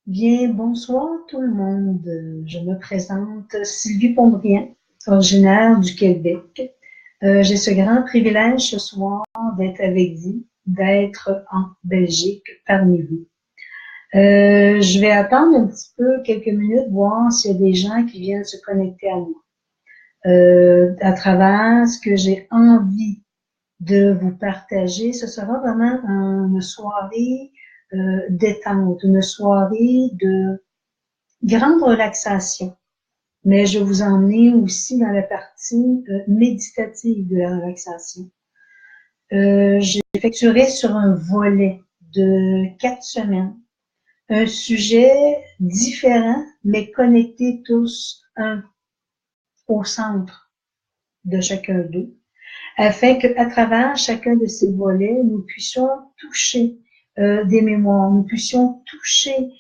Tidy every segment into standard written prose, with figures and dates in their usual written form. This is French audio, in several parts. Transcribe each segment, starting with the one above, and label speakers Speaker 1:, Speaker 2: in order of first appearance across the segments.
Speaker 1: Bien, bonsoir tout le monde. Je me présente Sylvie Pombrien, originaire du Québec. J'ai ce grand privilège ce soir d'être avec vous, d'être en Belgique parmi vous. Je vais attendre un petit peu, quelques minutes, voir s'il y a des gens qui viennent se connecter à moi. À travers ce que j'ai envie de vous partager, ce sera vraiment une soirée détente, une soirée de grande relaxation, mais je vais vous emmener aussi dans la partie méditative de la relaxation. J'effectuerai sur un volet de 4 semaines un sujet différent, mais connectés tous au centre de chacun d'eux, afin qu'à travers chacun de ces volets, nous puissions toucher des mémoires, nous puissions toucher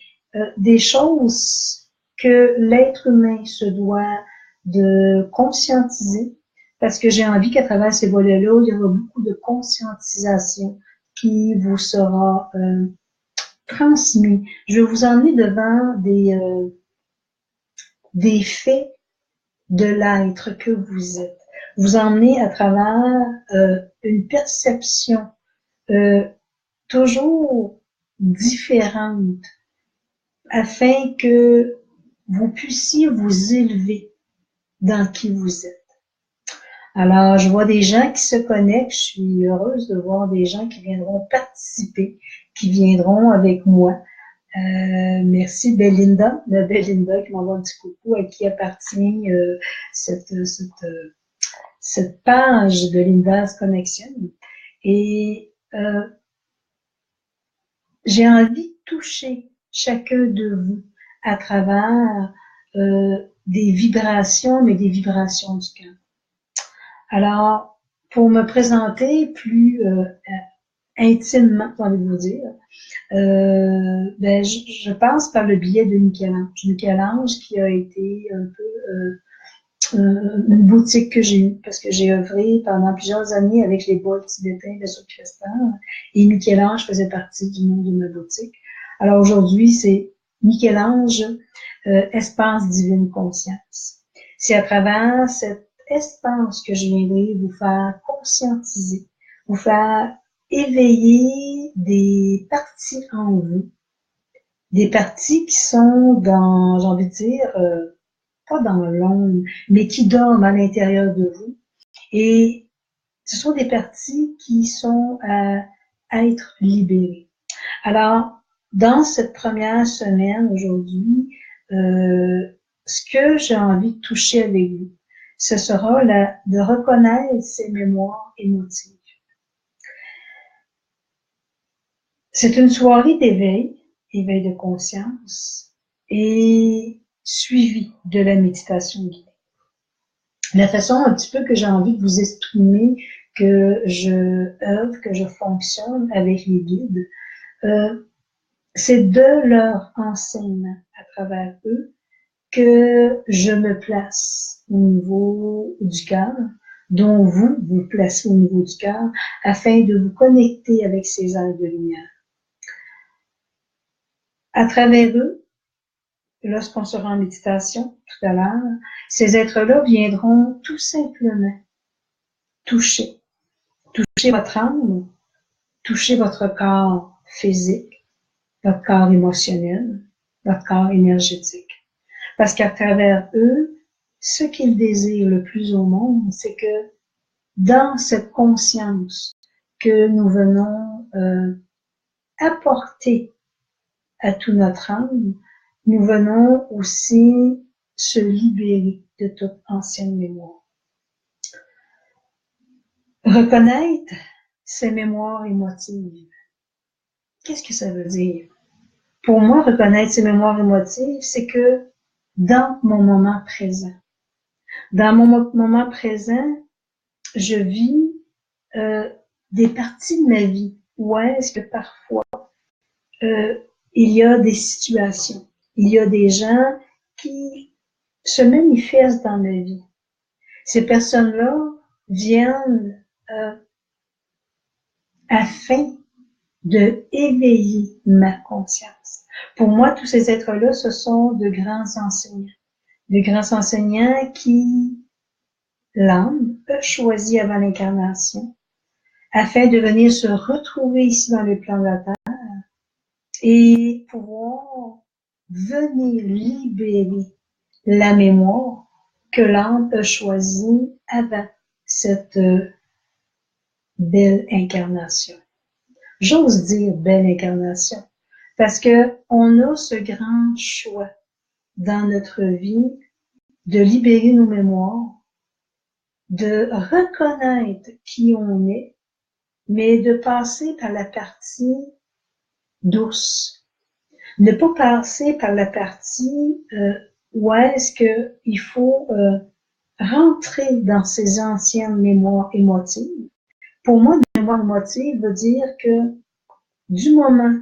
Speaker 1: des choses que l'être humain se doit de conscientiser, parce que j'ai envie qu'à travers ces volets-là, il y aura beaucoup de conscientisation qui vous sera transmis. Je vais vous emmener devant des faits de l'être que vous êtes. Vous emmener à travers une perception toujours différente afin que vous puissiez vous élever dans qui vous êtes. Alors, je vois des gens qui se connectent. Je suis heureuse de voir des gens qui viendront participer, qui viendront avec moi. Merci Belinda, Belinda qui m'envoie un petit coucou, à qui appartient cette page de Linda's Connection. Et j'ai envie de toucher chacun de vous à travers des vibrations, mais des vibrations du cœur. Alors, pour me présenter plus intimement, allez-vous dire, je passe par le biais de Michel-Ange. Michel-Ange qui a été un peu une boutique que j'ai eue, parce que j'ai œuvré pendant plusieurs années avec les bols tibétains de Soukrestan, et Michel-Ange faisait partie du nom de ma boutique. Alors aujourd'hui, c'est Michel-Ange, Espace Divine Conscience. C'est à travers cet espace que je viendrai vous faire conscientiser, vous faire éveiller des parties en vous, des parties qui sont dans, j'ai envie de dire, pas dans l'ombre, mais qui dorment à l'intérieur de vous. Et ce sont des parties qui sont à être libérées. Alors, dans cette première semaine aujourd'hui, ce que j'ai envie de toucher avec vous, ce sera de reconnaître ces mémoires émotives. C'est une soirée d'éveil, éveil de conscience, et suivi de la méditation guidée. La façon un petit peu que j'ai envie de vous exprimer que je œuvre, que je fonctionne avec les guides, c'est de leur enseignement à travers eux que je me place au niveau du cœur, dont vous vous placez au niveau du cœur, afin de vous connecter avec ces êtres de lumière. À travers eux, lorsqu'on sera en méditation tout à l'heure, ces êtres-là viendront tout simplement toucher votre âme, toucher votre corps physique, votre corps émotionnel, votre corps énergétique. Parce qu'à travers eux, ce qu'ils désirent le plus au monde, c'est que dans cette conscience que nous venons apporter à tout notre âme, nous venons aussi se libérer de toute ancienne mémoire. Reconnaître ces mémoires émotives. Qu'est-ce que ça veut dire? Pour moi, reconnaître ces mémoires émotives, c'est que dans mon moment présent, je vis des parties de ma vie où est-ce que parfois il y a des situations, il y a des gens qui se manifestent dans ma vie. Ces personnes-là viennent afin de éveiller ma conscience. Pour moi, tous ces êtres-là, ce sont de grands enseignants. De grands enseignants qui, l'âme, a choisi avant l'incarnation, afin de venir se retrouver ici dans le plan de la Terre et pouvoir venir libérer la mémoire que l'âme a choisie avant cette belle incarnation. J'ose dire belle incarnation, parce que on a ce grand choix dans notre vie de libérer nos mémoires, de reconnaître qui on est, mais de passer par la partie douce. Ne pas passer par la partie où est-ce qu'il faut rentrer dans ces anciennes mémoires émotives. Pour moi, une mémoire émotive veut dire que du moment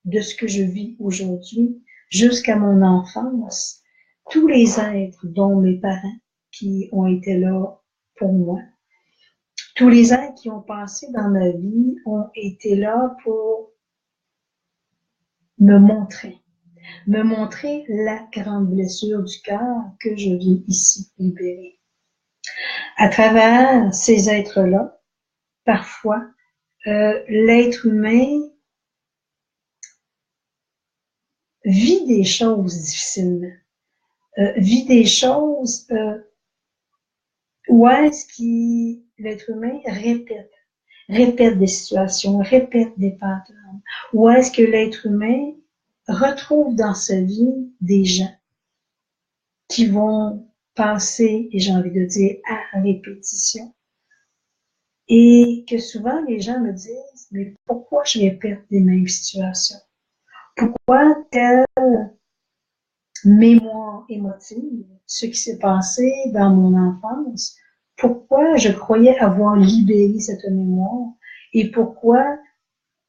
Speaker 1: de ce que je vis aujourd'hui jusqu'à mon enfance, tous les êtres, dont mes parents qui ont été là pour moi, tous les êtres qui ont passé dans ma vie ont été là pour me montrer la grande blessure du cœur que je viens ici libérer. À travers ces êtres-là, parfois, l'être humain vit des choses difficilement, vit des choses où est-ce que l'être humain répète des situations, répète des patterns, où est-ce que l'être humain retrouve dans sa vie des gens qui vont passer, et j'ai envie de dire, à répétition. Et que souvent, les gens me disent, mais pourquoi je répète les mêmes situations? Pourquoi telle mémoire émotive, ce qui s'est passé dans mon enfance, pourquoi je croyais avoir libéré cette mémoire et pourquoi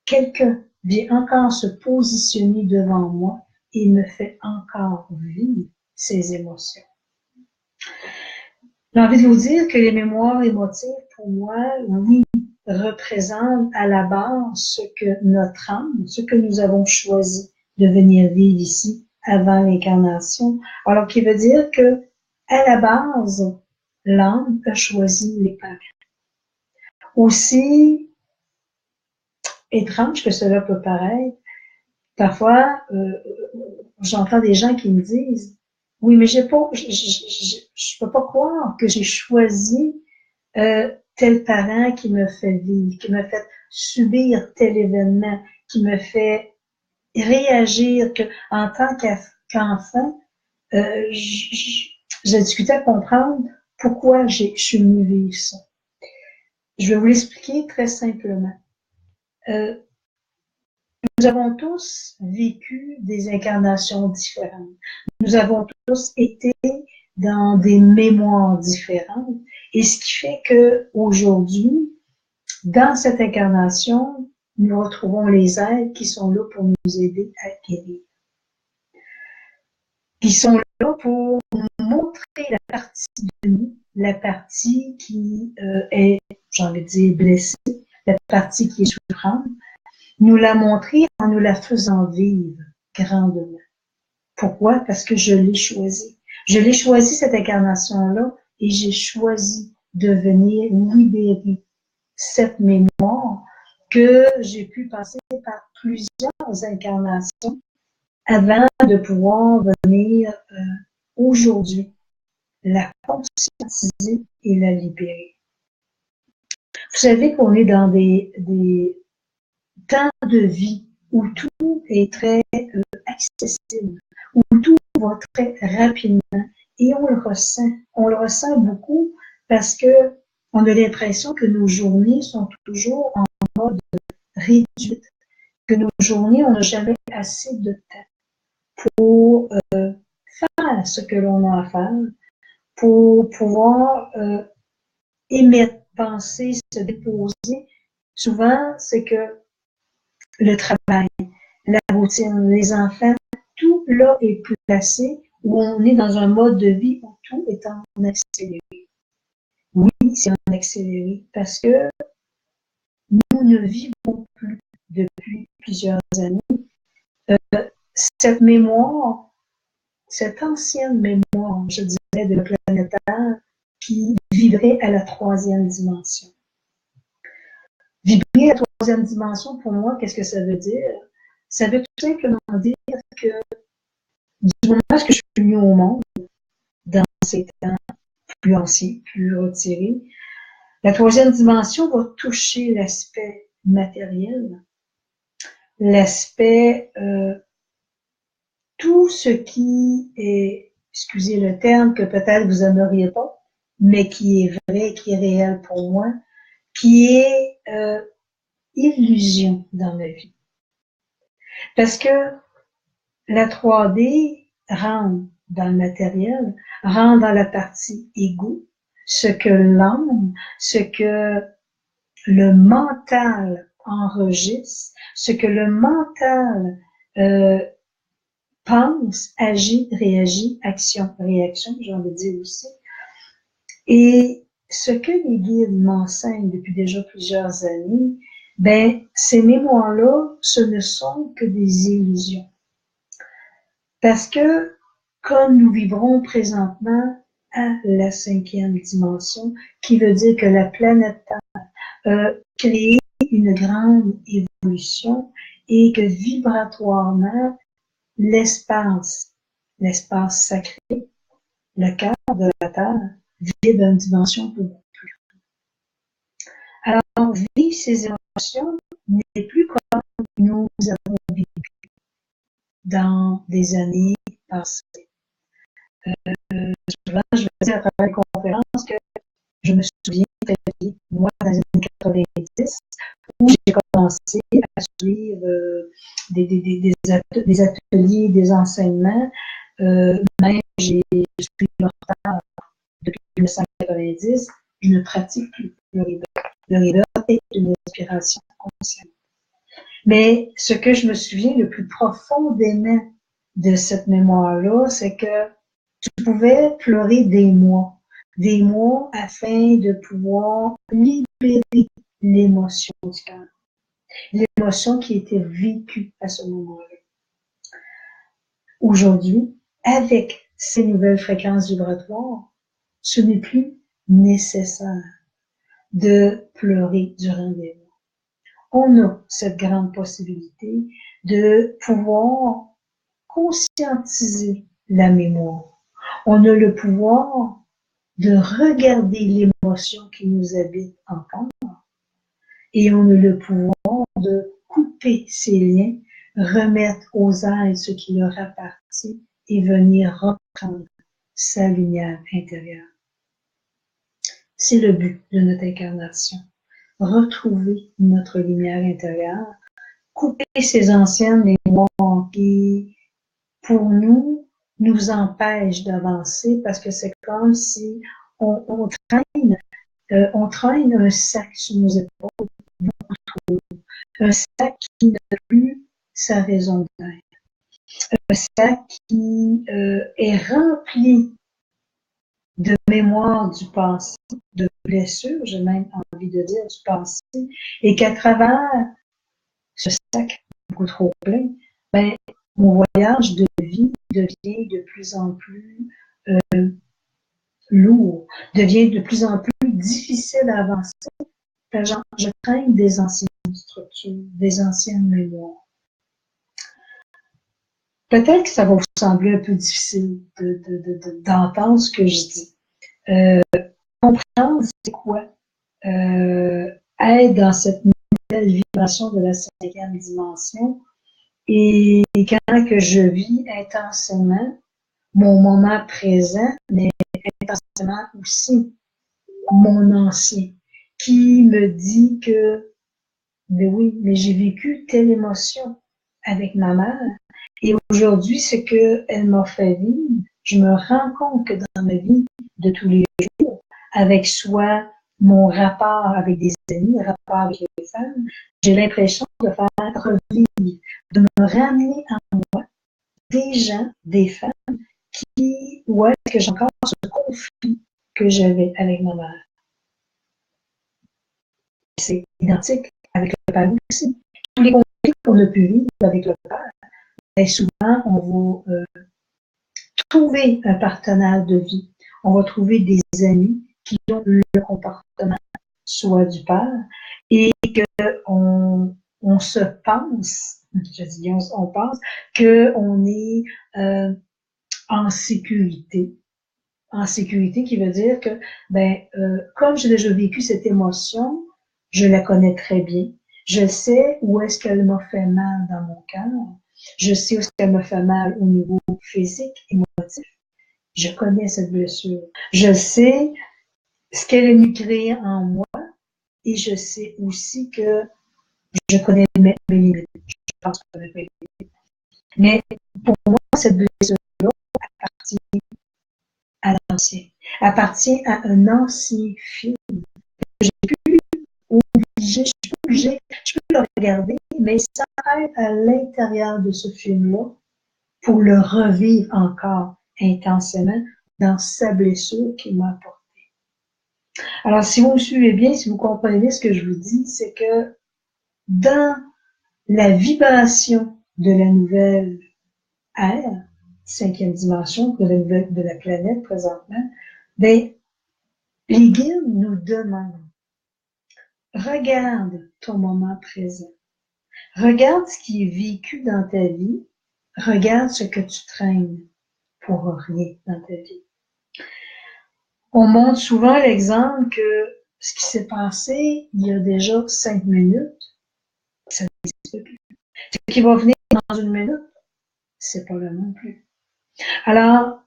Speaker 1: quelqu'un vient encore se positionner devant moi et me fait encore vivre ces émotions. J'ai envie de vous dire que les mémoires émotives, pour moi, oui, représentent à la base ce que notre âme, ce que nous avons choisi de venir vivre ici avant l'incarnation. Alors, qui veut dire que, à la base, l'âme a choisi les parents. Aussi étrange que cela peut paraître, parfois, j'entends des gens qui me disent, oui, mais je peux pas croire que j'ai choisi tel parent qui me fait vivre, qui me fait subir tel événement, qui me fait réagir que, en tant qu'enfant, j'ai discuté à comprendre pourquoi je suis venue vivre ça. Je vais vous l'expliquer très simplement. Nous avons tous vécu des incarnations différentes. Nous avons tous été dans des mémoires différentes. Et ce qui fait que aujourd'hui, dans cette incarnation, nous retrouvons les êtres qui sont là pour nous aider à guérir. Qui sont là pour nous montrer la partie de nous, la partie qui est, j'ai envie de dire, blessée, la partie qui est souffrante, nous la montrer en nous la faisant vivre grandement. Pourquoi? Parce que je l'ai choisi. Je l'ai choisi, cette incarnation-là, et j'ai choisi de venir libérer cette mémoire que j'ai pu passer par plusieurs incarnations avant de pouvoir venir aujourd'hui la conscientiser et la libérer. Vous savez qu'on est dans des temps de vie où tout est très accessible, où tout va très rapidement et on le ressent beaucoup parce que on a l'impression que nos journées sont toujours en mode réduite, que nos journées, on n'a jamais assez de temps pour faire ce que l'on a à faire, pour pouvoir émettre, penser, se déposer. Souvent, c'est que le travail, la routine, les enfants, tout là est placé où on est dans un mode de vie où tout est en accéléré. Oui, c'est en accéléré parce que nous ne vivons plus depuis plusieurs années, cette mémoire, cette ancienne mémoire, je dirais, de la planète Terre, qui vibrait à la 3e dimension. Vibrer à la 3e dimension, pour moi, qu'est-ce que ça veut dire? Ça veut tout simplement dire que du moment où je suis venue au monde, dans ces temps plus anciens, plus retirés, la 3e dimension va toucher l'aspect matériel, l'aspect, tout ce qui est, excusez le terme que peut-être vous n'aimeriez pas, mais qui est vrai, qui est réel pour moi, qui est illusion dans ma vie. Parce que la 3D rentre dans le matériel, rentre dans la partie ego, ce que l'âme, ce que le mental enregistre, ce que le mental pense, agit, réagit, action, réaction, j'ai envie de dire aussi. Et ce que les guides m'enseignent depuis déjà plusieurs années, ben, ces mémoires-là, ce ne sont que des illusions. Parce que, comme nous vivrons présentement à la 5e dimension, qui veut dire que la planète Terre a créé une grande évolution et que vibratoirement, l'espace sacré, le cœur de la Terre, vibre à une dimension beaucoup plus grande. Alors, vivre ces émotions n'est plus comme nous avons vécu dans des années passées. Souvent, je vais dire à travers les conférences que je me souviens très bien, moi, dans les années 90, où j'ai commencé à suivre des ateliers, des enseignements. Même j'ai suivi leur temps depuis 1990. Je ne pratique plus le rebirth. Le rebirth est une inspiration consciente. Mais ce que je me souviens le plus profondément de cette mémoire-là, c'est que je pouvais pleurer des mois afin de pouvoir libérer l'émotion du cœur, l'émotion qui était vécue à ce moment-là. Aujourd'hui, avec ces nouvelles fréquences vibratoires, ce n'est plus nécessaire de pleurer durant des mois. On a cette grande possibilité de pouvoir conscientiser la mémoire. On a le pouvoir de regarder l'émotion qui nous habite encore et on a le pouvoir de couper ces liens, remettre aux êtres ce qui leur appartient et venir reprendre sa lumière intérieure. C'est le but de notre incarnation. Retrouver notre lumière intérieure, couper ces anciennes mémoires qui, pour nous, nous empêchent d'avancer parce que c'est comme si on traîne un sac sur nos épaules, beaucoup trop, un sac qui n'a plus sa raison d'être, un sac qui est rempli de mémoire du passé, de blessures, j'ai même envie de dire du passé, et qu'à travers ce sac beaucoup trop plein, ben, mon voyage de vie devient de plus en plus lourd, devient de plus en plus difficile à avancer. Je traîne des anciennes structures, des anciennes mémoires. Peut-être que ça va vous sembler un peu difficile d'entendre ce que je dis. Comprendre c'est quoi être dans cette nouvelle vibration de la 5e dimension et quand que je vis intensément mon moment présent, mais intensément aussi mon ancien, qui me dit que, ben oui, mais j'ai vécu telle émotion avec ma mère, et aujourd'hui, ce qu'elle m'a fait vivre, je me rends compte que dans ma vie de tous les jours, avec soit mon rapport avec des amis, le rapport avec les femmes, j'ai l'impression de faire revivre, de me ramener en moi des gens, des femmes qui, où est-ce que j'ai encore ce conflit que j'avais avec ma mère. C'est identique avec le père aussi. tous les conflits qu'on a pu vivre avec le père, et souvent, on va trouver un partenaire de vie. On va trouver des amis qui ont le comportement soit du père et on se pense, je dis on pense, qu'on est en sécurité. En sécurité qui veut dire que, comme j'ai déjà vécu cette émotion, je la connais très bien. Je sais où est-ce qu'elle m'a fait mal dans mon cœur. Je sais où est-ce qu'elle m'a fait mal au niveau physique, émotif. Je connais cette blessure. Je sais ce qu'elle a mis créé en moi et je sais aussi que je connais mes limites. Je pense que je connais mes limites. Mais pour moi, cette blessure-là appartient à l'ancien. Appartient à un ancien film. J'ai pu obliger, je suis obligée, je peux le regarder, mais ça être à l'intérieur de ce film-là pour le revivre encore intensément dans sa blessure qu'il m'a apportée. Alors, si vous me suivez bien, si vous comprenez ce que je vous dis, c'est que dans la vibration de la nouvelle ère, cinquième dimension de la planète présentement, ben, les guides nous demandent, regarde ton moment présent. Regarde ce qui est vécu dans ta vie. Regarde ce que tu traînes pour rien dans ta vie. On montre souvent l'exemple que ce qui s'est passé il y a déjà 5 minutes, ça n'existe plus. Ce qui va venir dans une minute, c'est pas le non plus. Alors,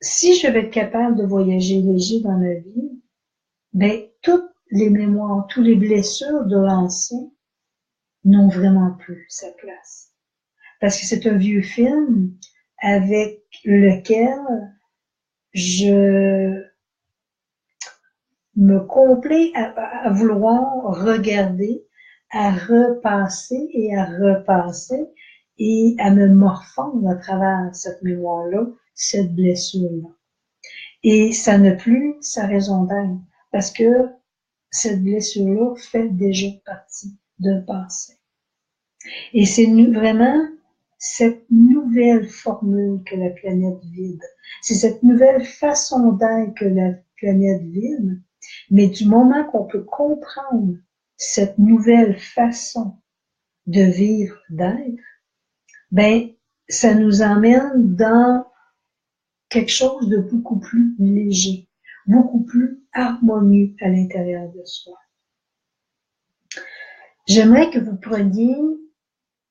Speaker 1: si je vais être capable de voyager léger dans ma vie, ben, toutes les mémoires, toutes les blessures de l'ancien n'ont vraiment plus sa place. Parce que c'est un vieux film avec lequel je me complais à vouloir regarder, à repasser et à repasser et à me morfondre à travers cette mémoire-là, cette blessure-là. Et ça n'a plus sa raison d'être parce que cette blessure-là fait déjà partie d'un passé. Et c'est vraiment cette nouvelle formule que la planète vide. C'est cette nouvelle façon d'être que la planète vide. Mais du moment qu'on peut comprendre cette nouvelle façon de vivre, d'être, ben, ça nous emmène dans quelque chose de beaucoup plus léger, beaucoup plus harmonieux à l'intérieur de soi. J'aimerais que vous preniez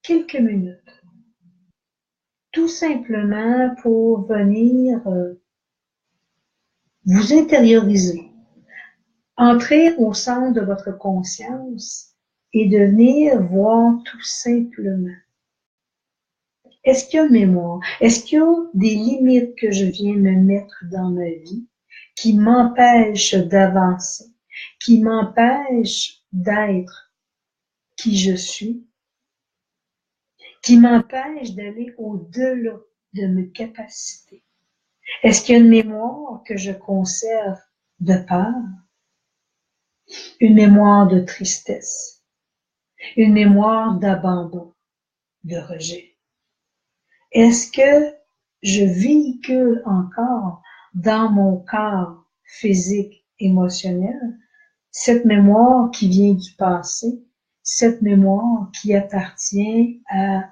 Speaker 1: quelques minutes, tout simplement pour venir vous intérioriser, entrer au centre de votre conscience et de venir voir tout simplement. Est-ce qu'il y a une mémoire? Est-ce qu'il y a des limites que je viens me mettre dans ma vie qui m'empêchent d'avancer, qui m'empêchent d'être qui je suis, qui m'empêchent d'aller au-delà de mes capacités? Est-ce qu'il y a une mémoire que je conserve de peur? Une mémoire de tristesse? Une mémoire d'abandon, de rejet? Est-ce que je véhicule encore dans mon corps physique, émotionnel, cette mémoire qui vient du passé, cette mémoire qui appartient à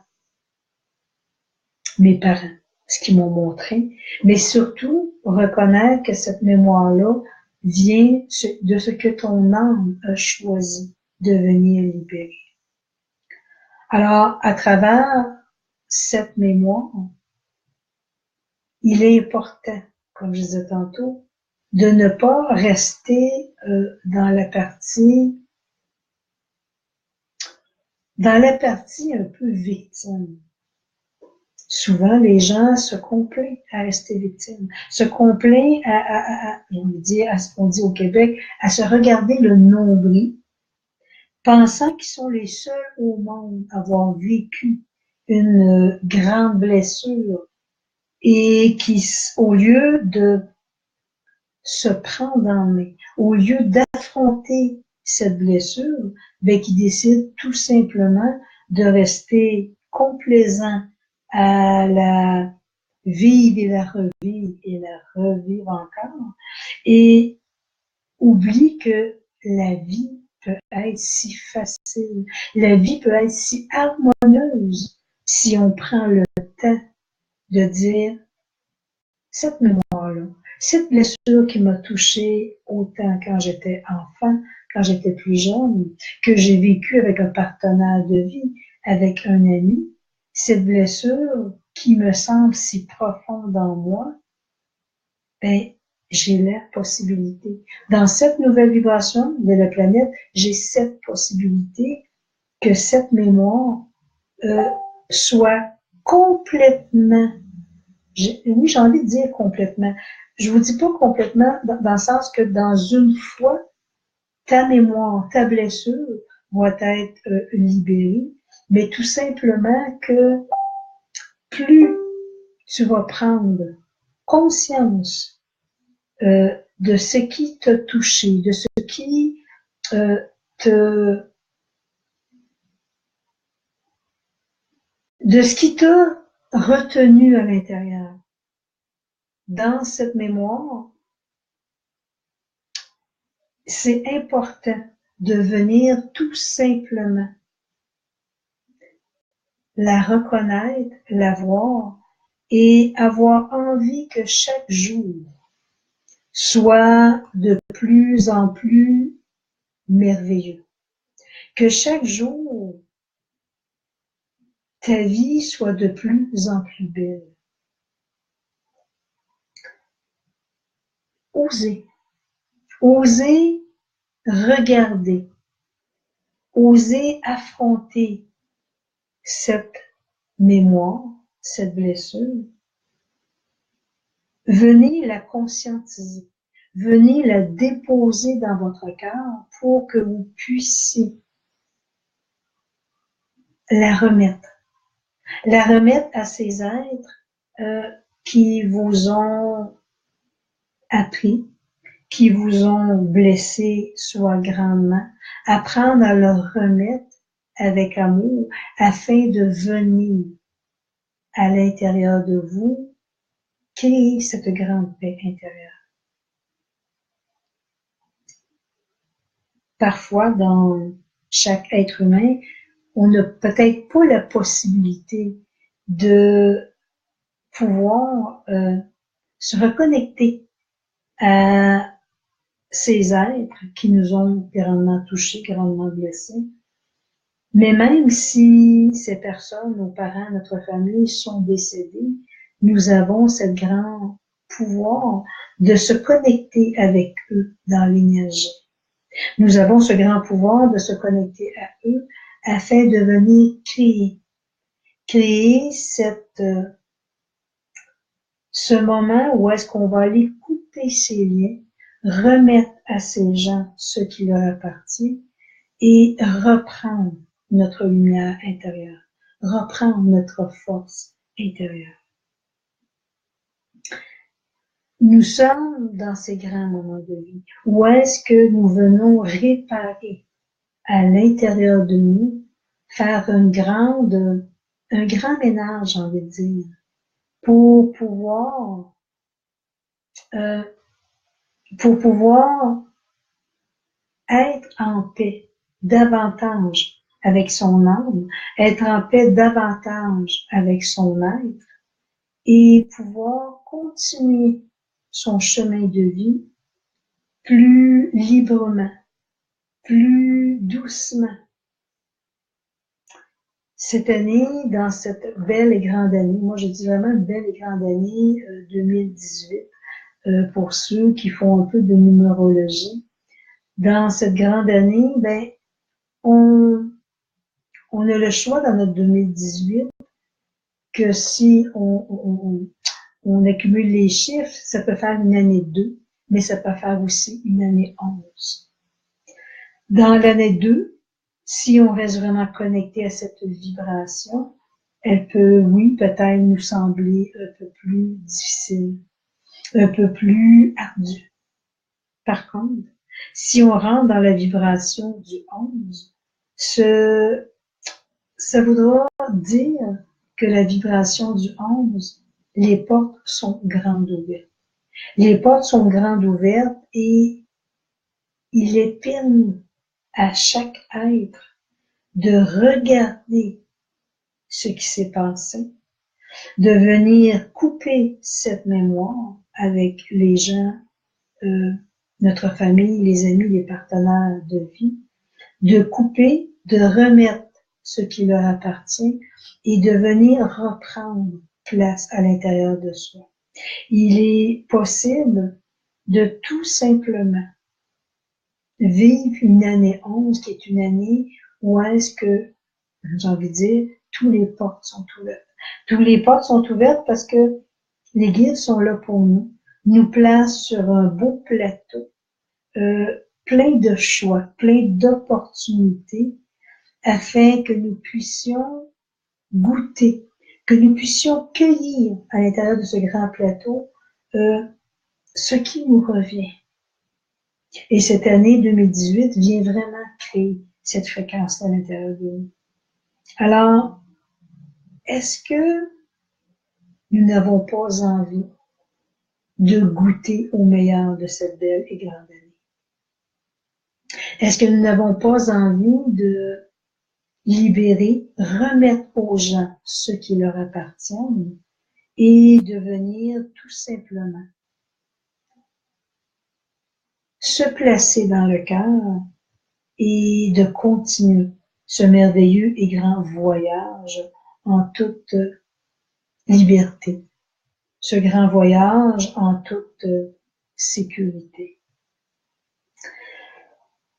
Speaker 1: mes parents, ce qu'ils m'ont montré, mais surtout reconnaître que cette mémoire-là vient de ce que ton âme a choisi de venir libérer. Alors, à travers cette mémoire, il est important, comme je disais tantôt, de ne pas rester dans la partie un peu victime. Souvent, les gens se complaisent à rester victimes, se complaisent on dit au Québec, à se regarder le nombril, pensant qu'ils sont les seuls au monde à avoir vécu une grande blessure et qui, au lieu de se prendre en main, au lieu d'affronter cette blessure, ben, qui décide tout simplement de rester complaisant à la vivre et la revivre encore, et oublie que la vie peut être si facile, la vie peut être si harmonieuse si on prend le temps de dire cette mémoire-là, cette blessure qui m'a touchée autant quand j'étais enfant, quand j'étais plus jeune, que j'ai vécu avec un partenaire de vie, avec un ami, cette blessure qui me semble si profonde en moi, ben, j'ai la possibilité. Dans cette nouvelle vibration de la planète, j'ai cette possibilité que cette mémoire soit complètement, oui, j'ai envie de dire complètement. Je vous dis pas complètement dans le sens que dans une fois, ta mémoire, ta blessure va être libérée, mais tout simplement que plus tu vas prendre conscience de ce qui t'a touché, de ce qui te, de ce qui t'a retenu à l'intérieur. Dans cette mémoire, c'est important de venir tout simplement la reconnaître, la voir et avoir envie que chaque jour soit de plus en plus merveilleux. Que chaque jour, ta vie soit de plus en plus belle. Oser. Oser regarder. Oser affronter cette mémoire, cette blessure. Venez la conscientiser. Venez la déposer dans votre cœur pour que vous puissiez la remettre. La remettre à ces êtres qui vous ont appris, qui vous ont blessé soit grandement, apprendre à leur remettre avec amour afin de venir à l'intérieur de vous créer cette grande paix intérieure. Parfois, dans chaque être humain, on n'a peut-être pas la possibilité de pouvoir se reconnecter à ces êtres qui nous ont grandement touchés, grandement blessés. Mais même si ces personnes, nos parents, notre famille sont décédés, nous avons ce grand pouvoir de se connecter avec eux dans l'énergie. Nous avons ce grand pouvoir de se connecter à eux afin de venir créer ce moment où est-ce qu'on va aller couper ces liens, remettre à ces gens ce qui leur appartient et reprendre notre lumière intérieure, reprendre notre force intérieure. Nous sommes dans ces grands moments de vie où est-ce que nous venons réparer à l'intérieur de nous, faire un grand ménage, j'ai envie de dire, pour pouvoir être en paix davantage avec son âme, être en paix davantage avec son être et pouvoir continuer son chemin de vie plus librement, plus doucement. Cette année, dans cette belle et grande année, moi je dis vraiment belle et grande année 2018, pour ceux qui font un peu de numérologie, dans cette grande année, ben, on a le choix dans notre 2018 que si on accumule les chiffres, ça peut faire une année 2, mais ça peut faire aussi une année 11. Dans l'année 2, si on reste vraiment connecté à cette vibration, elle peut, oui, peut-être nous sembler un peu plus difficile, un peu plus ardue. Par contre, Si on rentre dans la vibration du 11, ça voudra dire que la vibration du 11, les portes sont grandes ouvertes. Les portes sont grandes ouvertes et il est permis à chaque être de regarder ce qui s'est passé, de venir couper cette mémoire avec les gens, notre famille, les amis, les partenaires de vie, de couper, de remettre ce qui leur appartient et de venir reprendre place à l'intérieur de soi. Il est possible de tout simplement vivre une année 11 qui est une année où est-ce que, j'ai envie de dire, tous les portes sont ouvertes. Tous les portes sont ouvertes parce que les guides sont là pour nous placent sur un beau plateau, plein de choix, plein d'opportunités afin que nous puissions goûter, que nous puissions cueillir à l'intérieur de ce grand plateau ce qui nous revient. Et cette année 2018 vient vraiment créer cette fréquence à l'intérieur de nous. Alors, est-ce que nous n'avons pas envie de goûter au meilleur de cette belle et grande année? Est-ce que nous n'avons pas envie de libérer, remettre aux gens ce qui leur appartient et de venir tout simplement se placer dans le cœur et de continuer ce merveilleux et grand voyage en toute liberté, ce grand voyage en toute sécurité.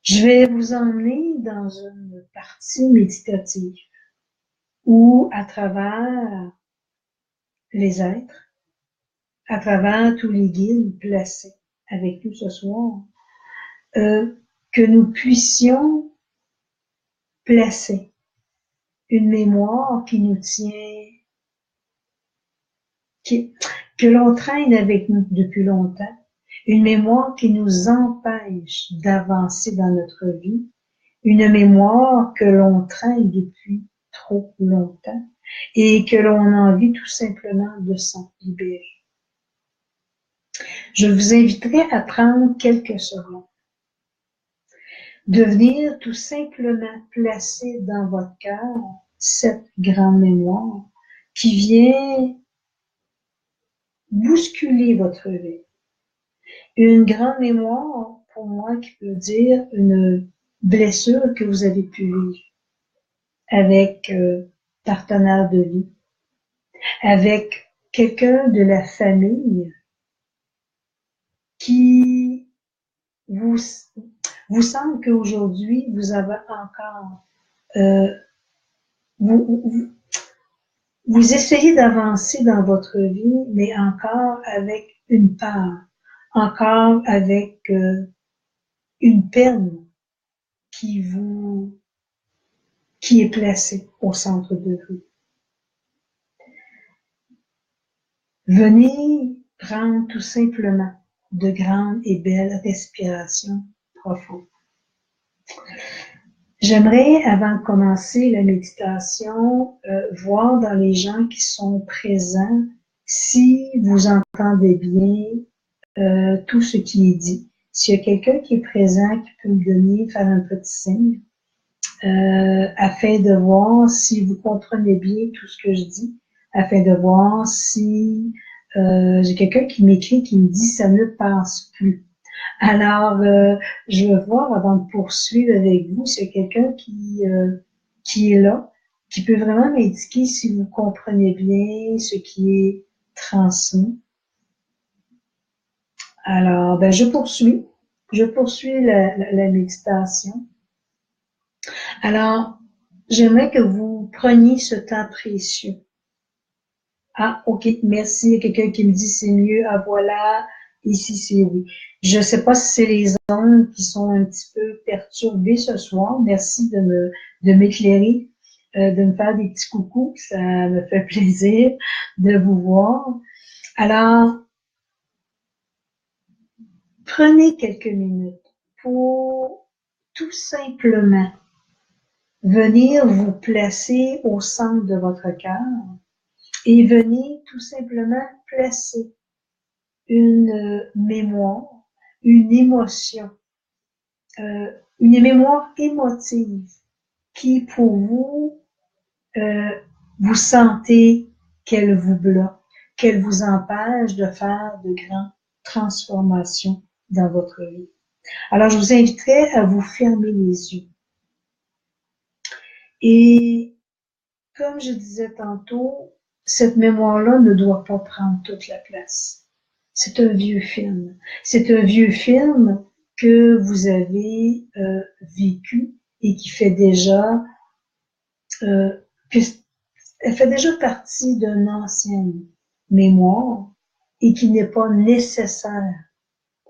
Speaker 1: Je vais vous emmener dans une partie méditative où, à travers les êtres, à travers tous les guides placés avec nous ce soir, que nous puissions placer une mémoire qui nous tient, que l'on traîne avec nous depuis longtemps, une mémoire qui nous empêche d'avancer dans notre vie, une mémoire que l'on traîne depuis trop longtemps et que l'on a envie tout simplement de s'en libérer. Je vous inviterai à prendre quelques secondes, de venir tout simplement placer dans votre cœur cette grande mémoire qui vient bousculer votre vie. Une grande mémoire, pour moi, qui peut dire une blessure que vous avez pu vivre avec partenaire de vie, avec quelqu'un de la famille qui vous semble qu'aujourd'hui, vous avez encore, vous essayez d'avancer dans votre vie, mais encore avec une peur, encore avec une peine qui est placée au centre de vous. Venez prendre tout simplement de grandes et belles respirations profondes. J'aimerais, avant de commencer la méditation, voir dans les gens qui sont présents si vous entendez bien tout ce qui est dit. S'il y a quelqu'un qui est présent, qui peut me donner, faire un petit signe, afin de voir si vous comprenez bien tout ce que je dis, afin de voir si j'ai quelqu'un qui m'écrit, qui me dit « ça ne passe plus ». Alors, je veux voir avant de poursuivre avec vous, s'il y a quelqu'un qui est là, qui peut vraiment m'indiquer si vous comprenez bien ce qui est transmis. Alors, ben, je poursuis la méditation. Alors, j'aimerais que vous preniez ce temps précieux. Ah, ok, merci. Il y a quelqu'un qui me dit c'est mieux. Ah, voilà. Ici, c'est oui. Je ne sais pas si c'est les ondes qui sont un petit peu perturbées ce soir. Merci de m'éclairer, de me faire des petits coucous. Ça me fait plaisir de vous voir. Alors, prenez quelques minutes pour tout simplement venir vous placer au centre de votre cœur et venir tout simplement placer une mémoire, une émotion, une mémoire émotive qui pour vous, vous sentez qu'elle vous bloque, qu'elle vous empêche de faire de grandes transformations dans votre vie. Alors, je vous inviterai à vous fermer les yeux. Et comme je disais tantôt, cette mémoire-là ne doit pas prendre toute la place. C'est un vieux film. C'est un vieux film que vous avez vécu et qui fait déjà elle fait déjà partie d'une ancienne mémoire et qu'il n'est pas nécessaire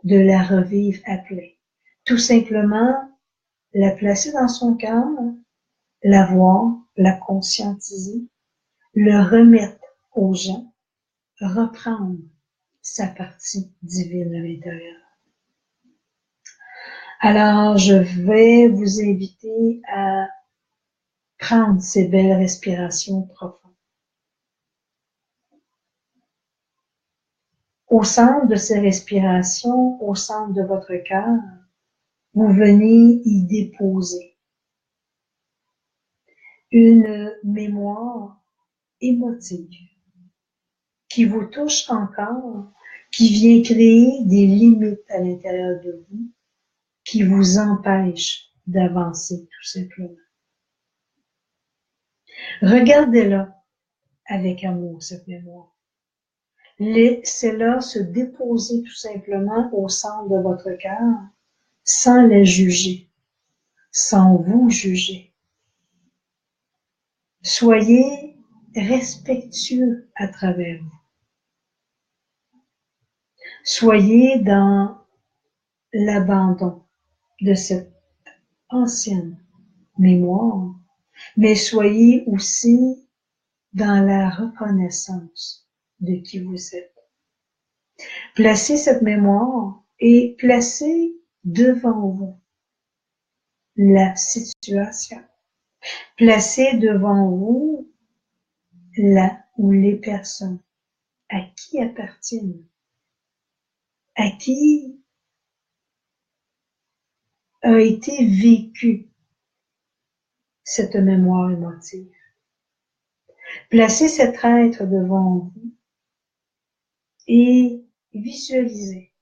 Speaker 1: de la revivre à plein. Tout simplement, la placer dans son cœur, la voir, la conscientiser, le remettre aux gens, reprendre sa partie divine à l'intérieur. Alors, je vais vous inviter à prendre ces belles respirations profondes. Au centre de ces respirations, au centre de votre cœur, vous venez y déposer une mémoire émotive qui vous touche encore, qui vient créer des limites à l'intérieur de vous, qui vous empêchent d'avancer tout simplement. Regardez-la avec amour, cette mémoire. Laissez-la se déposer tout simplement au centre de votre cœur, sans la juger, sans vous juger. Soyez respectueux à travers vous. Soyez dans l'abandon de cette ancienne mémoire, mais soyez aussi dans la reconnaissance de qui vous êtes. Placez cette mémoire et placez devant vous la situation. Placez devant vous la ou les personnes à qui appartiennent, à qui a été vécue cette mémoire émotive. Placez cet être devant vous et visualisez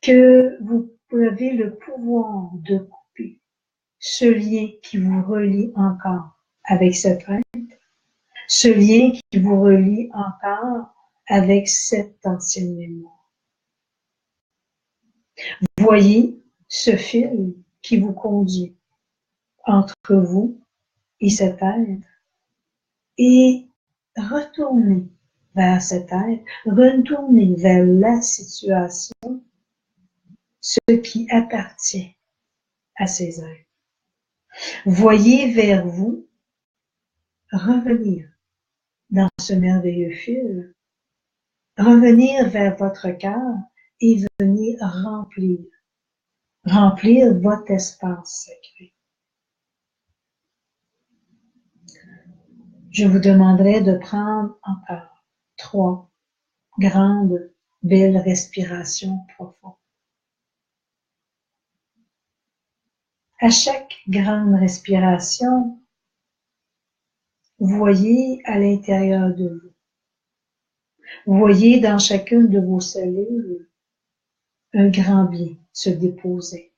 Speaker 1: que vous avez le pouvoir de couper ce lien qui vous relie encore avec cet être, ce lien qui vous relie encore avec cette ancienne mémoire. Voyez ce fil qui vous conduit entre vous et cet être et retournez vers cet être, retournez vers la situation, ce qui appartient à ces êtres. Voyez vers vous revenir dans ce merveilleux fil, revenir vers votre cœur et venir remplir votre espace sacré. Je vous demanderai de prendre encore 3 grandes, belles respirations profondes. À chaque grande respiration, voyez à l'intérieur de vous. Voyez dans chacune de vos cellules un grand bien se déposer.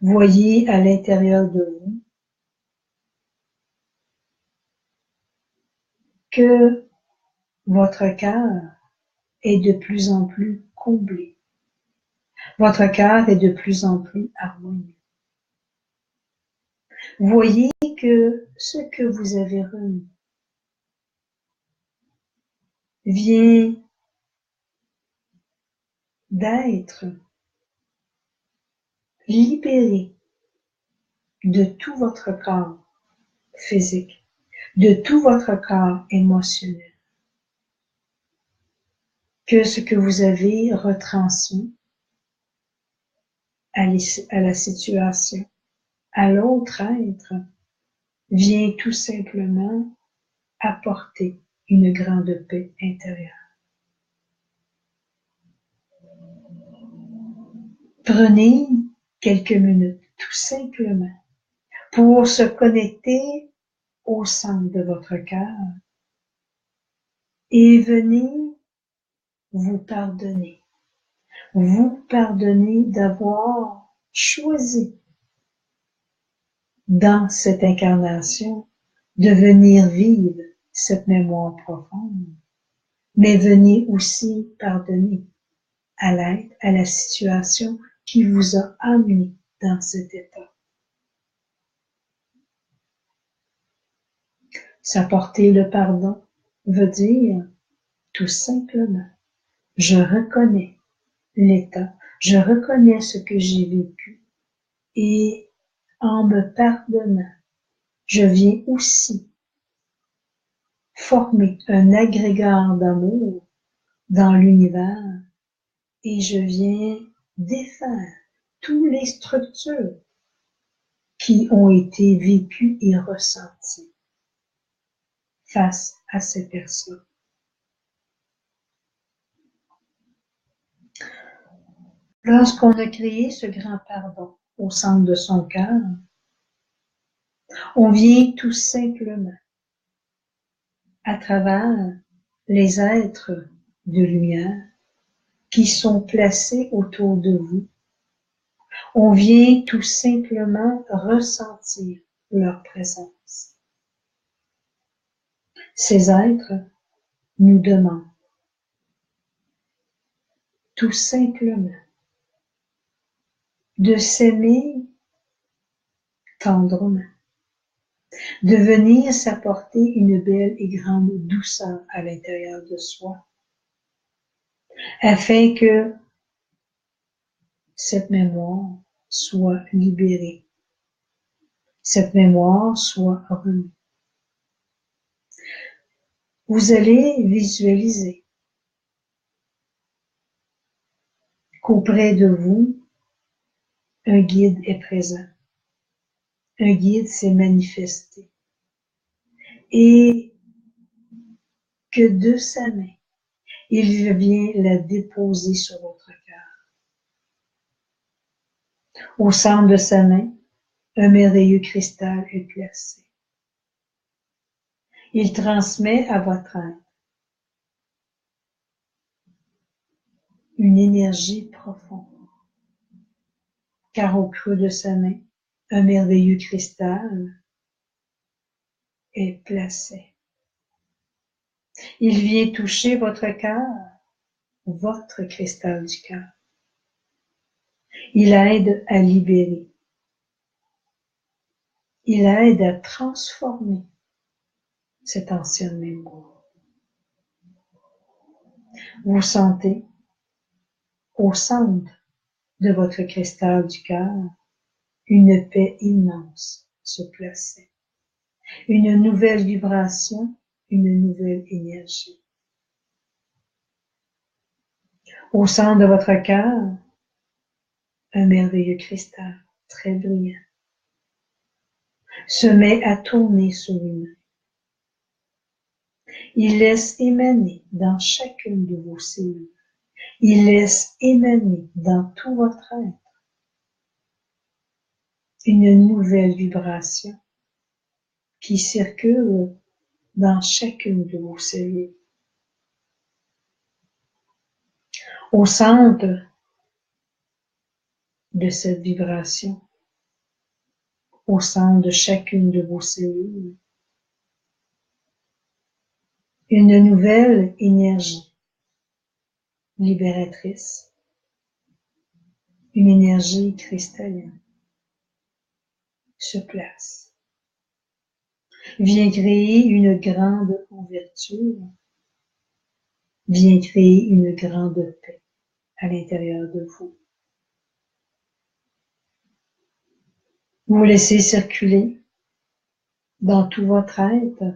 Speaker 1: Voyez à l'intérieur de vous que votre cœur est de plus en plus comblé. Votre cœur est de plus en plus harmonieux. Voyez que ce que vous avez remis vient d'être libéré de tout votre corps physique, de tout votre corps émotionnel. Que ce que vous avez retransmis à la situation, à l'autre être, vient tout simplement apporter une grande paix intérieure. Prenez quelques minutes, tout simplement, pour se connecter au centre de votre cœur et venez vous pardonner. Vous pardonner d'avoir choisi dans cette incarnation de venir vivre cette mémoire profonde, mais venez aussi pardonner à l'être, à la situation qui vous a amené dans cet état. S'apporter le pardon veut dire tout simplement, je reconnais l'état, je reconnais ce que j'ai vécu et en me pardonnant, je viens aussi former un agrégat d'amour dans l'univers et je viens défaire toutes les structures qui ont été vécues et ressenties face à ces personnes. Lorsqu'on a créé ce grand pardon au centre de son cœur, on vient tout simplement, à travers les êtres de lumière qui sont placés autour de vous, on vient tout simplement ressentir leur présence. Ces êtres nous demandent tout simplement de s'aimer tendrement, de venir s'apporter une belle et grande douceur à l'intérieur de soi, afin que cette mémoire soit libérée, cette mémoire soit remise. Vous allez visualiser qu'auprès de vous, un guide est présent. Un guide s'est manifesté et que de sa main, il vient la déposer sur votre cœur. Au centre de sa main, un merveilleux cristal est placé. Il transmet à votre être une énergie profonde, car au creux de sa main, un merveilleux cristal est placé. Il vient toucher votre cœur, votre cristal du cœur. Il aide à libérer. Il aide à transformer cette ancienne mémoire. Vous sentez au centre de votre cristal du cœur une paix immense se placer. Une nouvelle vibration, une nouvelle énergie. Au centre de votre cœur, un merveilleux cristal très brillant se met à tourner sur lui-même. Il laisse émaner dans chacune de vos cellules. Il laisse émaner dans tout votre être une nouvelle vibration qui circule dans chacune de vos cellules. Au centre de cette vibration, au centre de chacune de vos cellules, une nouvelle énergie libératrice, une énergie cristalline se place, vient créer une grande ouverture, vient créer une grande paix à l'intérieur de vous. Vous laissez circuler dans tout votre être,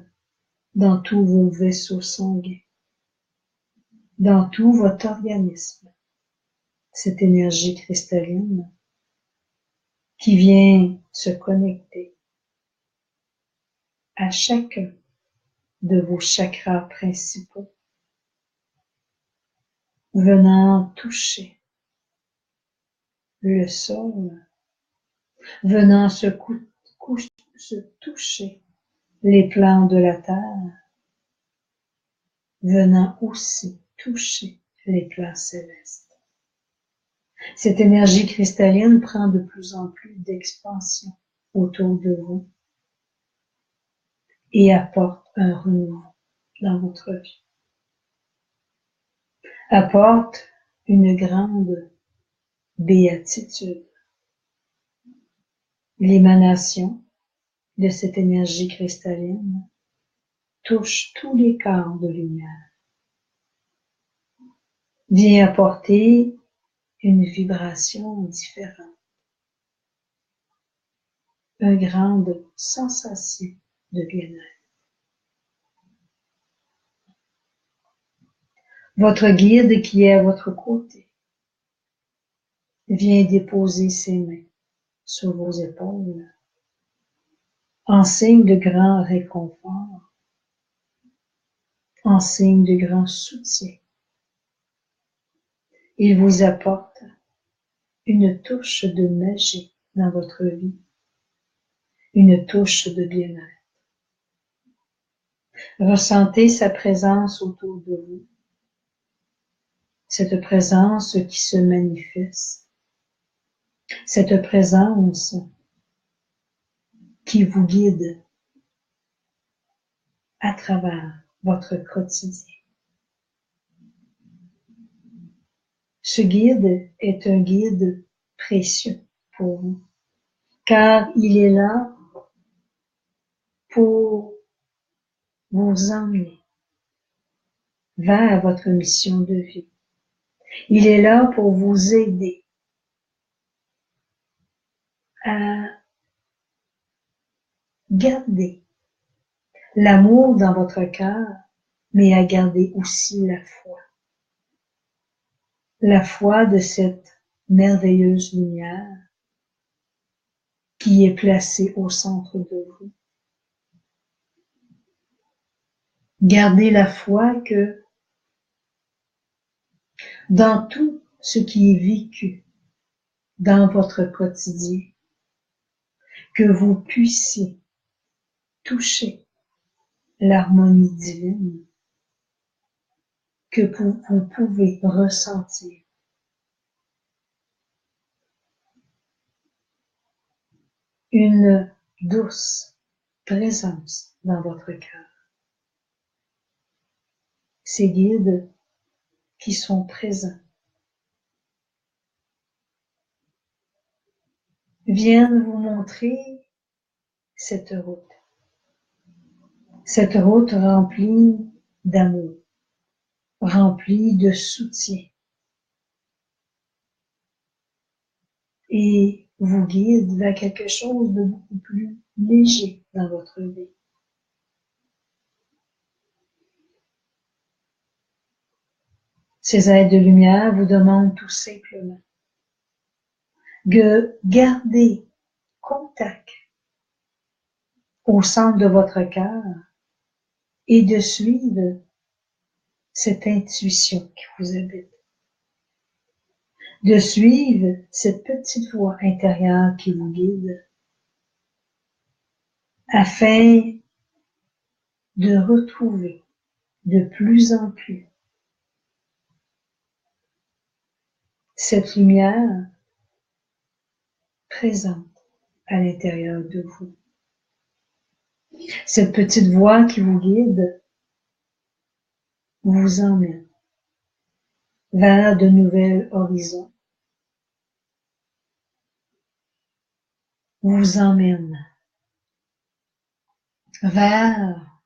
Speaker 1: dans tous vos vaisseaux sanguins, dans tout votre organisme, cette énergie cristalline qui vient se connecter à chacun de vos chakras principaux, venant toucher le sol, venant se toucher les plans de la terre, venant aussi toucher les plans célestes. Cette énergie cristalline prend de plus en plus d'expansion autour de vous et apporte un renouveau dans votre vie. Apporte une grande béatitude. L'émanation de cette énergie cristalline touche tous les corps de lumière. Vient apporter une vibration différente, une grande sensation de bien-être. Votre guide qui est à votre côté vient déposer ses mains sur vos épaules en signe de grand réconfort, en signe de grand soutien. Il vous apporte une touche de magie dans votre vie, une touche de bien-être. Ressentez sa présence autour de vous, cette présence qui se manifeste, cette présence qui vous guide à travers votre quotidien. Ce guide est un guide précieux pour vous, car il est là pour vous emmener vers votre mission de vie. Il est là pour vous aider à garder l'amour dans votre cœur, mais à garder aussi la foi de cette merveilleuse lumière qui est placée au centre de vous. Gardez la foi que dans tout ce qui est vécu dans votre quotidien, que vous puissiez toucher l'harmonie divine, que vous pouvez ressentir une douce présence dans votre cœur. Ces guides qui sont présents viennent vous montrer cette route remplie d'amour, remplie de soutien, et vous guide vers quelque chose de beaucoup plus léger dans votre vie. Ces êtres de lumière vous demandent tout simplement de garder contact au centre de votre cœur et de suivre cette intuition qui vous habite. De suivre cette petite voix intérieure qui vous guide afin de retrouver de plus en plus cette lumière présente à l'intérieur de vous. Cette petite voix qui vous guide vous emmène vers de nouveaux horizons, vous emmène vers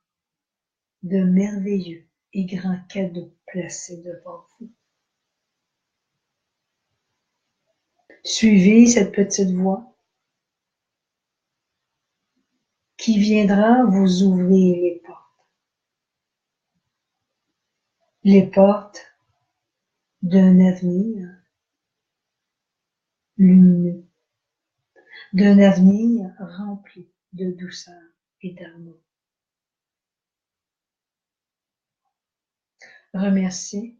Speaker 1: de merveilleux et grands cadeaux placés devant vous. Suivez cette petite voix qui viendra vous ouvrir les portes d'un avenir lumineux, d'un avenir rempli de douceur et d'amour. Remerciez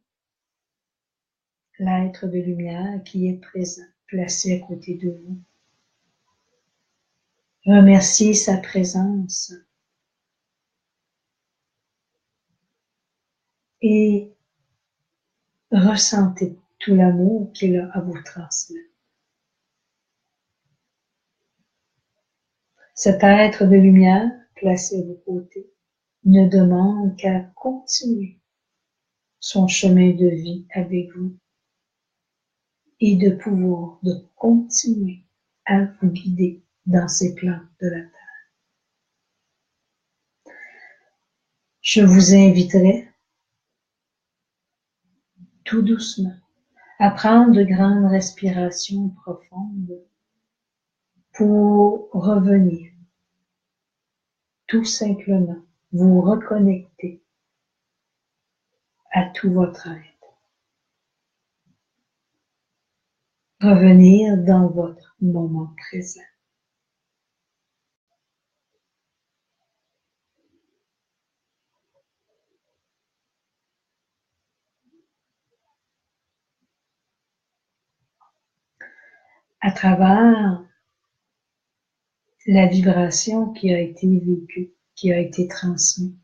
Speaker 1: l'être de lumière qui est présent, placé à côté de vous. Remerciez sa présence et ressentez tout l'amour qu'il a à vous transmettre. Cet être de lumière, placé à vos côtés, ne demande qu'à continuer son chemin de vie avec vous et de pouvoir de continuer à vous guider dans ces plans de la Terre. Je vous inviterai tout doucement à prendre de grandes respirations profondes pour revenir tout simplement vous reconnecter à tout votre être. Revenir dans votre moment présent. À travers la vibration qui a été vécue, qui a été transmise,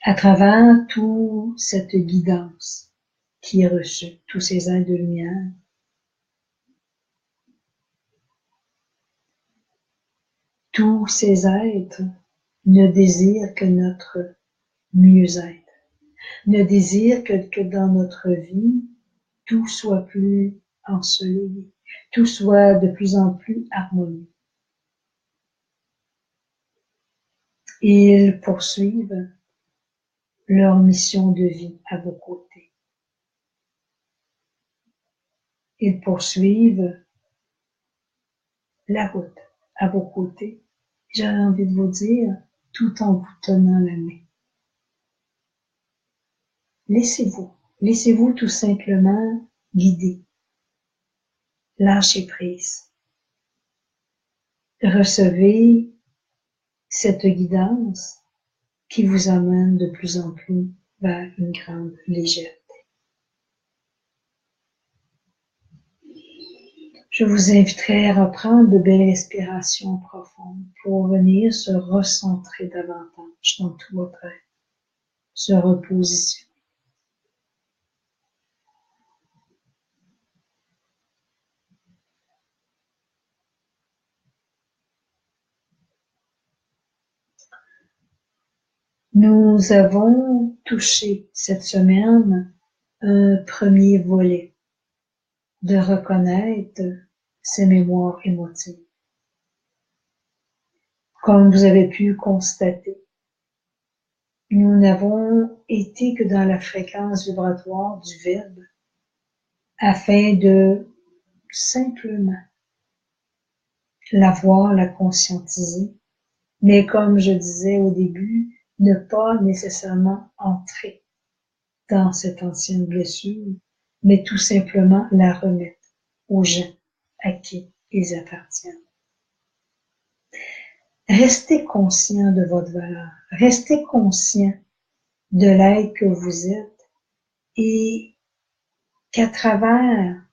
Speaker 1: à travers toute cette guidance qui est reçue, tous ces ailes de lumière, tous ces êtres ne désirent que notre mieux-être, ne désirent que dans notre vie, tout soit plus ensoleillé, tout soit de plus en plus harmonieux. Ils poursuivent leur mission de vie à vos côtés. Ils poursuivent la route à vos côtés. J'aurais envie de vous dire, tout en vous tenant la main. Laissez-vous tout simplement guider. Lâchez prise. Recevez cette guidance qui vous amène de plus en plus vers une grande légèreté. Je vous inviterai à reprendre de belles respirations profondes pour venir se recentrer davantage dans tout votre être, se repositionner. Nous avons touché cette semaine un premier volet de reconnaître ses mémoires émotives. Comme vous avez pu constater, nous n'avons été que dans la fréquence vibratoire du verbe afin de simplement la voir, la conscientiser, mais comme je disais au début, ne pas nécessairement entrer dans cette ancienne blessure, mais tout simplement la remettre aux gens à qui ils appartiennent. Restez conscient de votre valeur, restez conscient de l'être que vous êtes et qu'à travers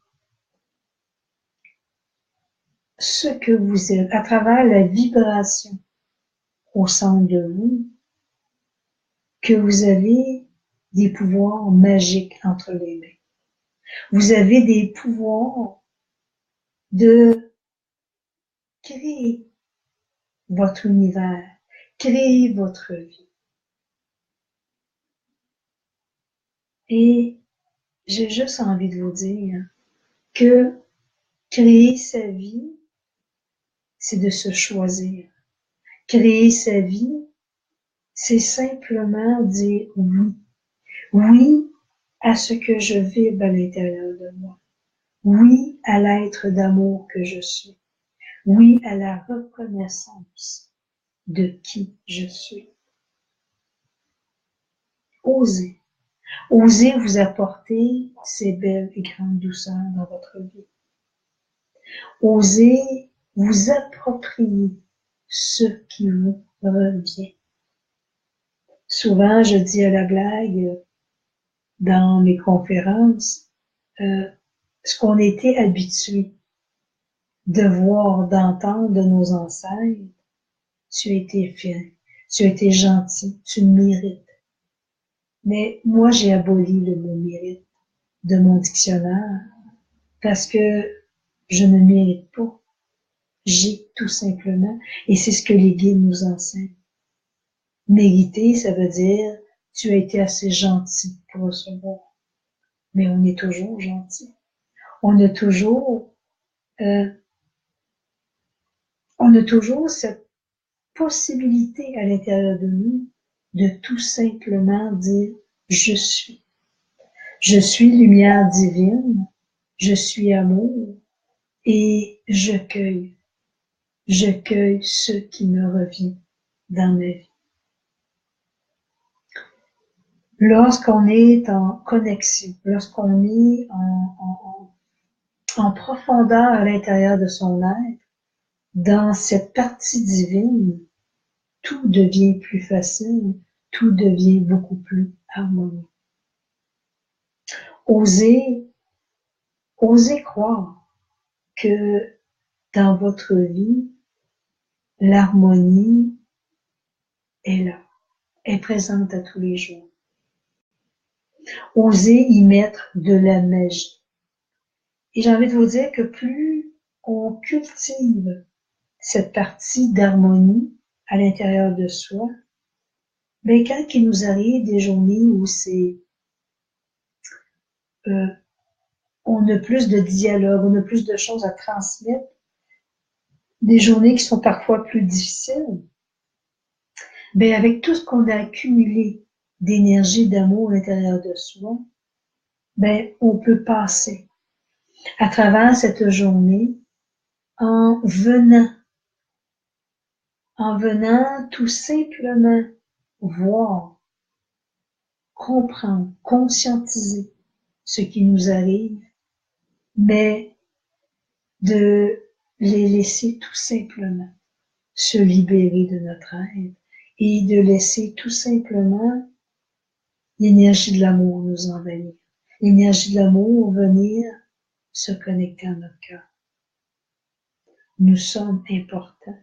Speaker 1: ce que vous êtes, à travers la vibration au centre de vous, que vous avez des pouvoirs magiques entre les mains. Vous avez des pouvoirs de créer votre univers, créer votre vie. Et j'ai juste envie de vous dire que créer sa vie, c'est de se choisir. Créer sa vie, c'est simplement dire oui. Oui à ce que je vibre à l'intérieur de moi. Oui à l'être d'amour que je suis. Oui à la reconnaissance de qui je suis. Osez. Osez vous apporter ces belles et grandes douceurs dans votre vie. Osez vous approprier ce qui vous revient. Souvent, je dis à la blague dans mes conférences, ce qu'on était habitué de voir, d'entendre de nos ancêtres, tu as été fin, tu as été gentil, tu le mérites. Mais moi, j'ai aboli le mot mérite de mon dictionnaire parce que je ne mérite pas. J'ai tout simplement, et c'est ce que les guides nous enseignent. Mériter, ça veut dire tu as été assez gentil pour recevoir. Mais on est toujours gentil. On a toujours, euh, on a toujours cette possibilité à l'intérieur de nous de tout simplement dire je suis. Je suis lumière divine, je suis amour et je cueille ce qui me revient dans ma vie. Lorsqu'on est en connexion, lorsqu'on est en profondeur à l'intérieur de son être, dans cette partie divine, tout devient plus facile, tout devient beaucoup plus harmonieux. Osez croire que dans votre vie, l'harmonie est là, est présente à tous les jours. Osez y mettre de la magie. Et j'ai envie de vous dire que plus on cultive cette partie d'harmonie à l'intérieur de soi, ben quand il nous arrive des journées où on a plus de dialogue, on a plus de choses à transmettre, des journées qui sont parfois plus difficiles, ben avec tout ce qu'on a accumulé d'énergie, d'amour à l'intérieur de soi, ben on peut passer à travers cette journée en venant tout simplement voir, comprendre, conscientiser ce qui nous arrive, mais de les laisser tout simplement se libérer de notre être et de laisser tout simplement l'énergie de l'amour nous envahir, l'énergie de l'amour venir se connecter à notre cœur. Nous sommes importants.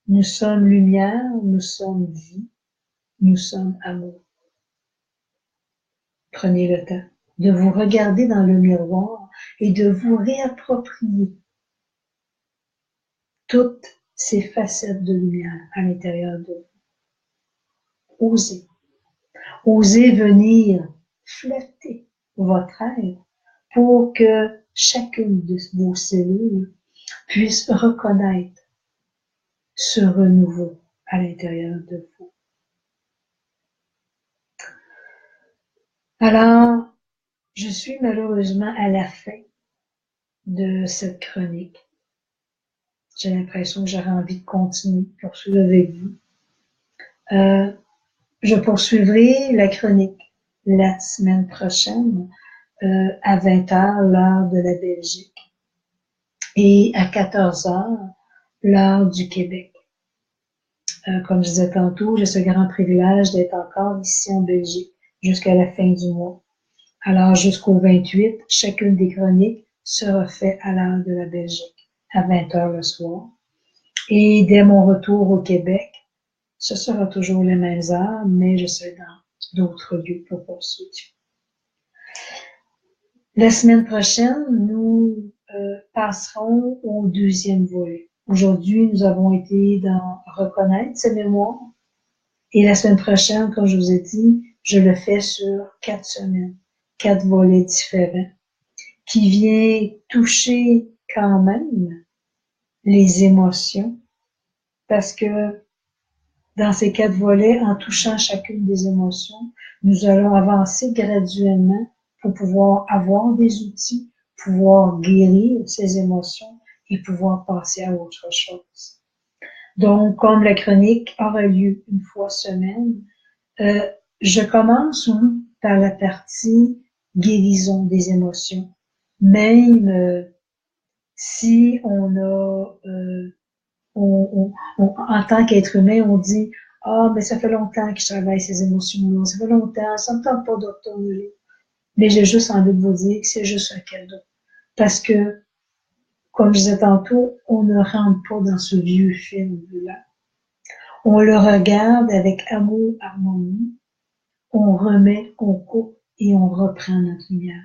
Speaker 1: Nous sommes lumière, nous sommes vie, nous sommes amour. Prenez le temps de vous regarder dans le miroir et de vous réapproprier toutes ces facettes de lumière à l'intérieur de vous. Osez. Osez venir flatter votre être pour que chacune de vos cellules puisse reconnaître ce renouveau à l'intérieur de vous. Alors, je suis malheureusement à la fin de cette chronique. J'ai l'impression que j'aurais envie de continuer, poursuivre avec vous. Je poursuivrai la chronique la semaine prochaine à 20h, l'heure de la Belgique, et à 14h, l'heure du Québec. Comme je disais tantôt, j'ai ce grand privilège d'être encore ici en Belgique jusqu'à la fin du mois. Alors, jusqu'au 28, chacune des chroniques sera faite à l'heure de la Belgique, à 20h le soir. Et dès mon retour au Québec, ce sera toujours les mêmes heures, mais je serai dans d'autres lieux pour poursuivre. La semaine prochaine, nous passerons au deuxième volet. Aujourd'hui, nous avons été dans reconnaître ses mémoires. Et la semaine prochaine, comme je vous ai dit, je le fais sur 4 semaines, 4 volets différents, qui vient toucher quand même les émotions, parce que dans ces 4 volets, en touchant chacune des émotions, nous allons avancer graduellement pour pouvoir avoir des outils, pouvoir guérir ces émotions et pouvoir passer à autre chose. Donc, comme la chronique aura lieu une fois semaine, je commence par la partie guérison des émotions. Même Si on a, en tant qu'être humain, on dit, ah, mais ça fait longtemps que je travaille ces émotions-là, ça fait longtemps, ça me tente pas de retourner. Mais j'ai juste envie de vous dire que c'est juste un cadeau. Parce que, comme je disais tantôt, on ne rentre pas dans ce vieux film-là. On le regarde avec amour, harmonie, on remet, on coupe et on reprend notre lumière.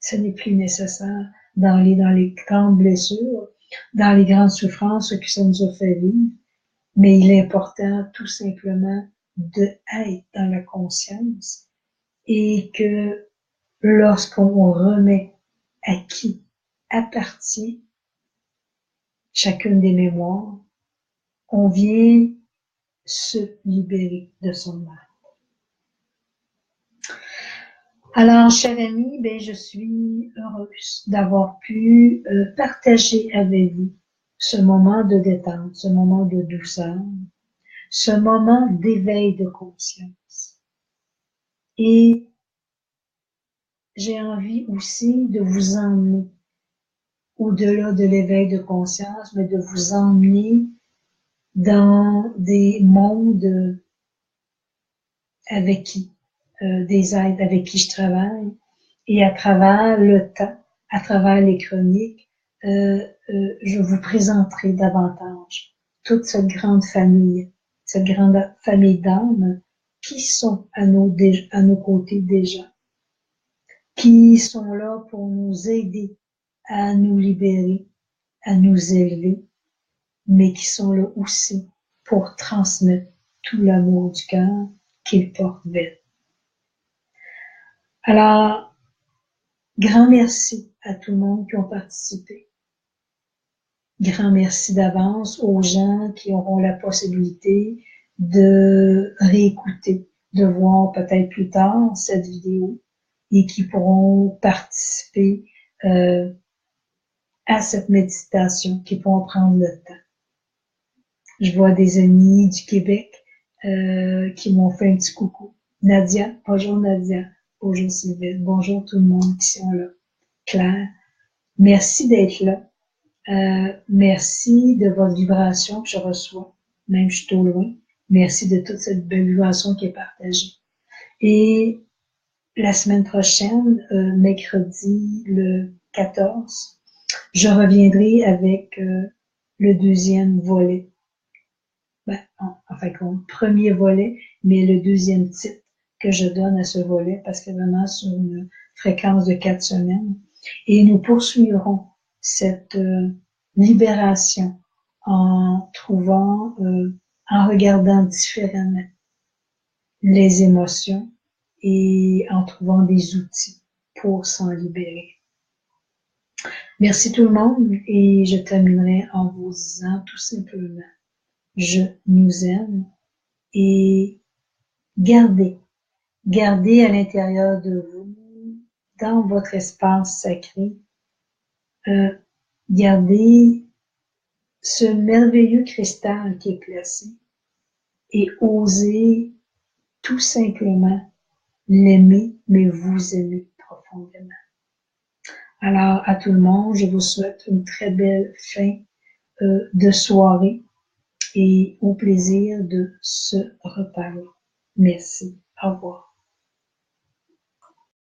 Speaker 1: Ce n'est plus nécessaire dans les grandes blessures, dans les grandes souffrances que ça nous a fait vivre, mais il est important tout simplement d'être dans la conscience et que lorsqu'on remet à qui appartient chacune des mémoires, on vient se libérer de son mal. Alors, chers amis, ben, je suis heureuse d'avoir pu partager avec vous ce moment de détente, ce moment de douceur, ce moment d'éveil de conscience. Et j'ai envie aussi de vous emmener au-delà de l'éveil de conscience, mais de vous emmener dans des mondes avec qui, des êtres avec qui je travaille, et à travers le temps, à travers les chroniques, je vous présenterai davantage toute cette grande famille d'âmes qui sont à nos côtés déjà, qui sont là pour nous aider à nous libérer, à nous élever, mais qui sont là aussi pour transmettre tout l'amour du cœur qu'ils portent d'elle. Alors, grand merci à tout le monde qui ont participé. Grand merci d'avance aux gens qui auront la possibilité de réécouter, de voir peut-être plus tard cette vidéo et qui pourront participer à cette méditation, qui pourront prendre le temps. Je vois des amis du Québec qui m'ont fait un petit coucou. Nadia, bonjour Nadia, bonjour Sylvie, bonjour tout le monde qui sont là. Claire, merci d'être là. Merci de votre vibration que je reçois, même je suis au loin. Merci de toute cette belle vibration qui est partagée. Et la semaine prochaine, mercredi le 14, je reviendrai avec le deuxième volet. Ben, en fait, premier volet, mais le deuxième titre que je donne à ce volet, parce que vraiment sur une fréquence de 4 semaines. Et nous poursuivrons cette libération en trouvant, en regardant différemment les émotions et en trouvant des outils pour s'en libérer. Merci tout le monde et je terminerai en vous disant tout simplement, je nous aime et gardez à l'intérieur de vous, dans votre espace sacré, gardez ce merveilleux cristal qui est placé et osez tout simplement l'aimer, mais vous aimer profondément. Alors, à tout le monde, je vous souhaite une très belle fin de soirée et au plaisir de se reparler. Merci. Au revoir.